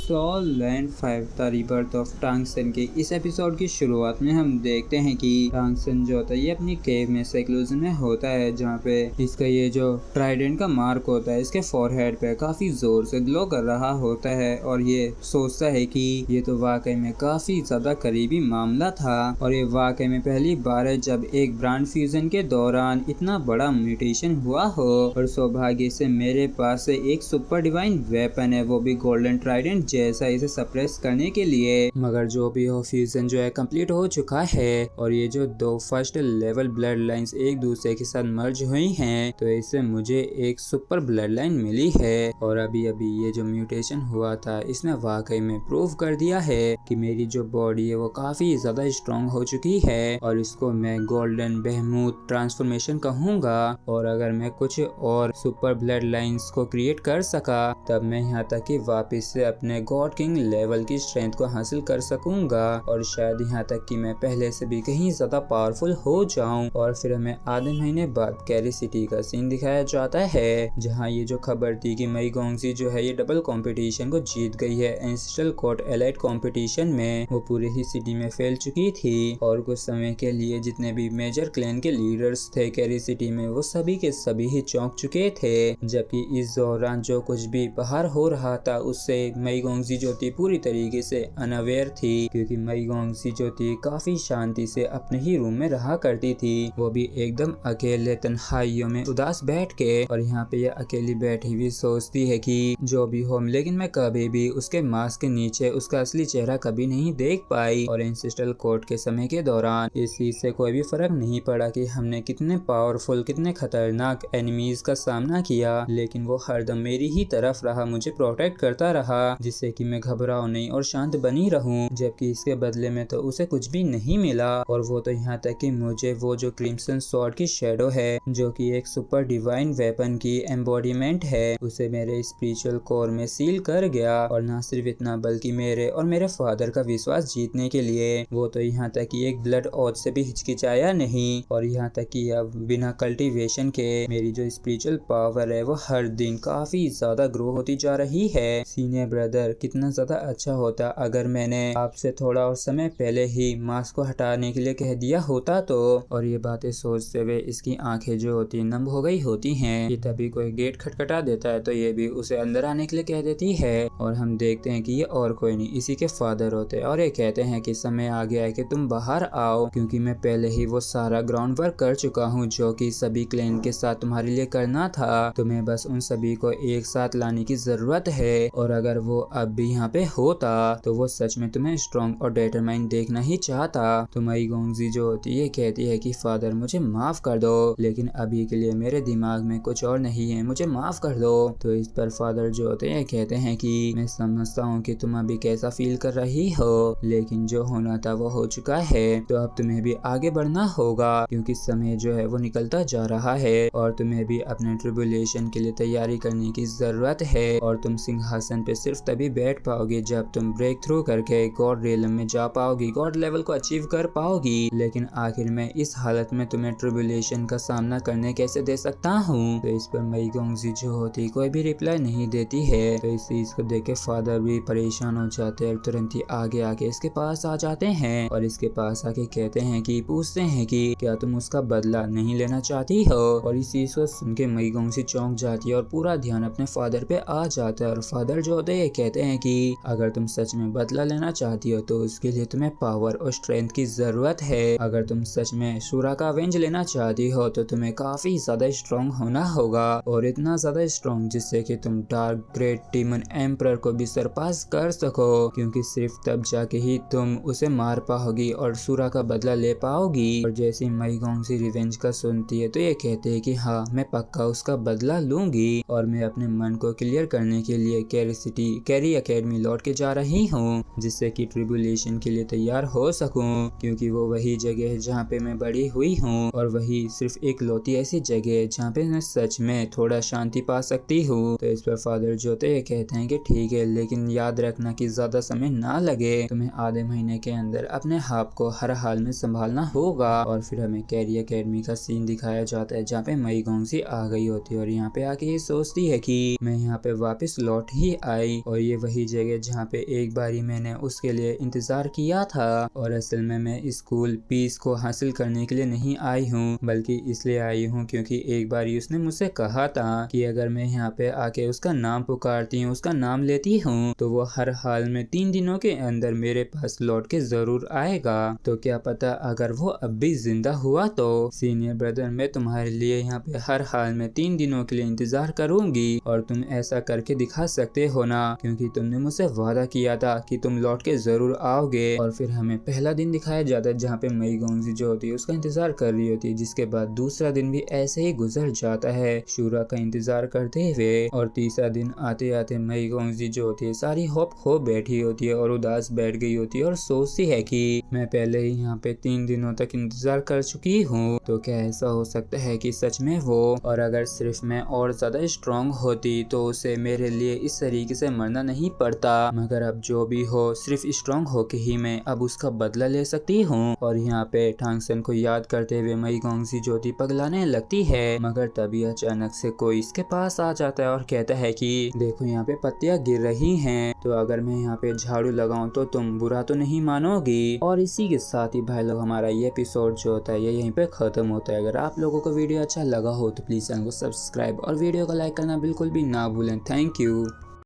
Soul Land 5 the rebirth of Tang San के इस episode की शुरुआत में हम देखते हैं कि टांग सन जो होता है ये अपनी केव में सेक्लूजन में होता है, जहाँ पे इसका ये जो ट्राइडेंट का मार्क होता है इसके फोरहेड पे काफी जोर से ग्लो कर रहा होता है और ये सोचता है कि ये तो वाकई में काफी ज्यादा करीबी मामला था और ये वाकई में पहली बार है जब एक ब्रांड फ्यूजन के दौरान इतना बड़ा म्यूटेशन हुआ हो और सौभाग्य से मेरे पास एक सुपर डिवाइन वेपन है, वो भी गोल्डन ट्राइडेंट जैसा, इसे सप्रेस करने के लिए। मगर जो भी हो फ्यूजन जो है कंप्लीट हो चुका है और ये जो दो फर्स्ट लेवल ब्लड लाइन्स एक दूसरे के साथ मर्ज हुई हैं, तो इससे मुझे एक सुपर ब्लड लाइन मिली है और अभी अभी ये जो म्यूटेशन हुआ था इसने वाकई में प्रूव कर दिया है कि मेरी जो बॉडी है वो काफी ज्यादा स्ट्रॉन्ग हो चुकी है और इसको मैं गोल्डन बेहमूथ ट्रांसफॉर्मेशन कहूंगा। और अगर मैं कुछ और सुपर ब्लड लाइन्स को क्रिएट कर सका तब मैं यहाँ तक कि वापस से अपने गॉड किंग लेवल की स्ट्रेंथ को हासिल कर सकूंगा और शायद यहाँ तक कि मैं पहले से भी कहीं ज्यादा पावरफुल हो जाऊं। और फिर हमें आधे महीने बाद कैरी सिटी का सीन दिखाया जाता है, जहाँ ये जो खबर थी कि मई गोंगजी जो है ये डबल कंपटीशन को जीत गई है एंसेस्ट्रल कोर्ट एलाइट कंपटीशन में, वो पूरी ही सिटी में फैल चुकी थी और कुछ समय के लिए जितने भी मेजर क्लैन के लीडर्स थे कैरी सिटी में वो सभी के सभी ही चौंक चुके थे। जबकि इस दौरान जो कुछ भी बाहर हो रहा था उससे मई गोंगजी जो थी पूरी तरीके से अनअवेयर थी, क्योंकि मई गोंगजी जो थी काफी शांति से अपने ही रूम में रहा करती थी, वो भी एकदम अकेले तन्हाइयों में उदास बैठ के। और यहाँ पे ये अकेली बैठी हुई सोचती है कि जो भी हो, लेकिन मैं कभी भी उसके मास्क के नीचे उसका असली चेहरा कभी नहीं देख पाई। और एंसेस्ट्रल कोर्ट के समय के दौरान इस चीज से कोई भी फर्क नहीं पड़ा कि हमने कितने पावरफुल कितने खतरनाक एनिमीज का सामना किया, लेकिन वो हरदम मेरी ही तरफ रहा, मुझे प्रोटेक्ट करता रहा जिससे कि मैं घबराऊं नहीं और शांत बनी रहूं। जबकि इसके बदले में तो उसे कुछ भी नहीं मिला और वो तो यहाँ तक कि मुझे वो जो क्रिम्सन स्वॉर्ड की शेडो है जो कि एक सुपर डिवाइन वेपन की एम्बॉडीमेंट है, उसे मेरे स्पिरिचुअल कोर में सील कर गया। और ना सिर्फ इतना बल्कि मेरे और मेरे फादर का विश्वास जीतने के लिए वो तो यहाँ तक कि एक ब्लड ओथ से भी हिचकिचाया नहीं और यहाँ तक कि अब बिना कल्टीवेशन के मेरी जो स्पिरिचुअल पावर है वो हर दिन काफी ज्यादा ग्रो होती जा रही है। सीनियर ब्रदर, कितना ज्यादा अच्छा होता अगर मैंने आपसे थोड़ा और समय पहले ही मास्क को हटाने के लिए कह दिया होता तो। और ये बातें सोचते हुए इसकी आंखें जो होती नम हो गई होती हैं। ये तभी कोई गेट खटखटा देता है तो ये भी उसे अंदर आने के लिए कह देती है और हम देखते हैं कि ये और कोई नहीं इसी के फादर होते हैं और ये कहते हैं कि समय आ गया है कि तुम बाहर आओ, क्योंकि मैं पहले ही वो सारा ग्राउंड वर्क कर चुका हूँ जो कि सभी क्लैन के साथ तुम्हारे लिए करना था। तुम्हें बस उन सभी को एक साथ लाने की जरूरत है और अगर वो अब भी यहाँ पे होता तो वो सच में तुम्हें स्ट्रॉन्ग और डिटरमाइन देखना ही चाहता। तो मई गोंगजी जो होती है कहती है कि फादर मुझे माफ कर दो, लेकिन अभी के लिए मेरे दिमाग में कुछ और नहीं है, मुझे माफ कर दो। तो इस पर फादर जो होते हैं कहते हैं कि मैं समझता हूँ कि तुम अभी कैसा फील कर रही हो, लेकिन जो होना था वो हो चुका है, तो अब तुम्हें भी आगे बढ़ना होगा क्योंकि समय जो है वो निकलता जा रहा है और तुम्हें भी अपने ट्रिब्यूलेशन के लिए तैयारी करने की जरूरत है। और तुम सिंहासन पे सिर्फ तभी बैठ पाओगे जब तुम ब्रेक थ्रू करके गॉड रियलम में जा पाओगी, गॉड लेवल को अचीव कर पाओगी। लेकिन आखिर में इस हालत में तुम्हें ट्रिब्यूलेशन का सामना करने कैसे दे सकता हूँ। तो इस पर मई गोंगजी जो होती कोई भी रिप्लाई नहीं देती है। तो इस चीज को देख के फादर भी परेशान हो जाते हैं और तुरंत ही आगे आके इसके पास आ जाते हैं और इसके पास आके कहते हैं कि पूछते हैं कि क्या तुम उसका बदला नहीं लेना चाहती हो। और इस चीज को सुन के मई गोंगजी चौंक जाती है और पूरा ध्यान अपने फादर पे आ जाता है और फादर जो होते हैं कहते हैं कि अगर तुम सच में बदला लेना चाहती हो तो उसके लिए तुम्हें पावर और स्ट्रेंथ की जरूरत है। अगर तुम सच में शूरा का अवेंज लेना चाहती हो तो तुम्हें काफी ज्यादा स्ट्रॉन्ग होना होगा और इतना ज्यादा स्ट्रॉन्ग जिससे कि तुम डार्क ग्रेट डीमन एम्परर को भी सरपास कर सको, क्योंकि सिर्फ तब जाके ही तुम उसे मार पाओगी और शूरा का बदला ले पाओगी। और जैसे मई गोंगजी रिवेंज का सुनती है तो ये कहते हैं कि हाँ मैं पक्का उसका बदला लूंगी और मैं अपने मन को क्लियर करने के लिए कैरी एकेडमी लौट के जा रही हूँ जिससे कि ट्रिब्यूलेशन के लिए तैयार हो सकूं, क्योंकि वो वही जगह है जहाँ पे मैं बड़ी हुई हूँ और वही सिर्फ एक लौती ऐसी जगह है जहाँ पे मैं सच में थोड़ा शांति पा सकती हूँ। तो इस पर फादर जो थे कहते हैं कि ठीक है, लेकिन याद रखना कि ज्यादा समय ना लगे, तुम्हें आधे महीने के अंदर अपने आप को हर हाल में संभालना होगा। और फिर हमें कैरी एकेडमी का सीन दिखाया जाता है जहाँ पे मई गोंगजी आ गई होती है और यहाँ पे आके ये सोचती है कि मैं यहाँ पे वापस लौट ही आई और ये वही जगह जहाँ पे एक बारी मैंने उसके लिए इंतजार किया था। और असल में मैं स्कूल पीस को हासिल करने के लिए नहीं आई हूँ, बल्कि इसलिए आई हूँ क्योंकि एक बारी उसने मुझसे कहा था कि अगर मैं यहाँ पे आके उसका नाम पुकारती हूँ, उसका नाम लेती हूँ, तो वो हर हाल में 3 दिनों के अंदर मेरे पास लौट के जरूर आएगा। तो क्या पता अगर वो अब भी जिंदा हुआ तो सीनियर ब्रदर, मैं तुम्हारे लिए यहाँ पे हर हाल में 3 दिनों के लिए इंतजार करूंगी और तुम ऐसा करके दिखा सकते हो ना, क्योंकि तुमने मुझसे वादा किया था कि तुम लौट के जरूर आओगे। और फिर हमें पहला दिन दिखाया जाता है जहाँ पे मई गोंगजी जो होती है उसका इंतजार कर रही होती है, जिसके बाद दूसरा दिन भी ऐसे ही गुजर जाता है शूरा का इंतजार करते हुए। और तीसरा दिन आते आते मई गोंगजी जो होती है सारी होप खो बैठी होती है और उदास बैठ गई होती है और सोचती है कि मैं पहले ही यहाँ पे 3 दिनों तक इंतजार कर चुकी हूँ, तो क्या ऐसा हो सकता है कि सच में वो, और अगर सिर्फ मैं और ज्यादा स्ट्रॉन्ग होती तो उसे मेरे लिए इस तरीके से मरना नहीं पड़ता। मगर अब जो भी हो, सिर्फ स्ट्रॉन्ग होके ही मैं अब उसका बदला ले सकती हूँ। और यहाँ पे टांगसन को याद करते हुए मई गोंगजी ज्योति पगलाने लगती है, मगर तभी अचानक से कोई इसके पास आ जाता है और कहता है कि देखो यहाँ पे पत्तियां गिर रही हैं, तो अगर मैं यहाँ पे झाड़ू लगाऊं तो तुम बुरा तो नहीं मानोगी। और इसी के साथ ही भाई लोग हमारा ये एपिसोड जो होता है ये यहीं पे खत्म होता है। अगर आप लोगों को वीडियो अच्छा लगा हो तो प्लीज चैनल को सब्सक्राइब और वीडियो को लाइक करना बिल्कुल भी ना भूलें। Thank you.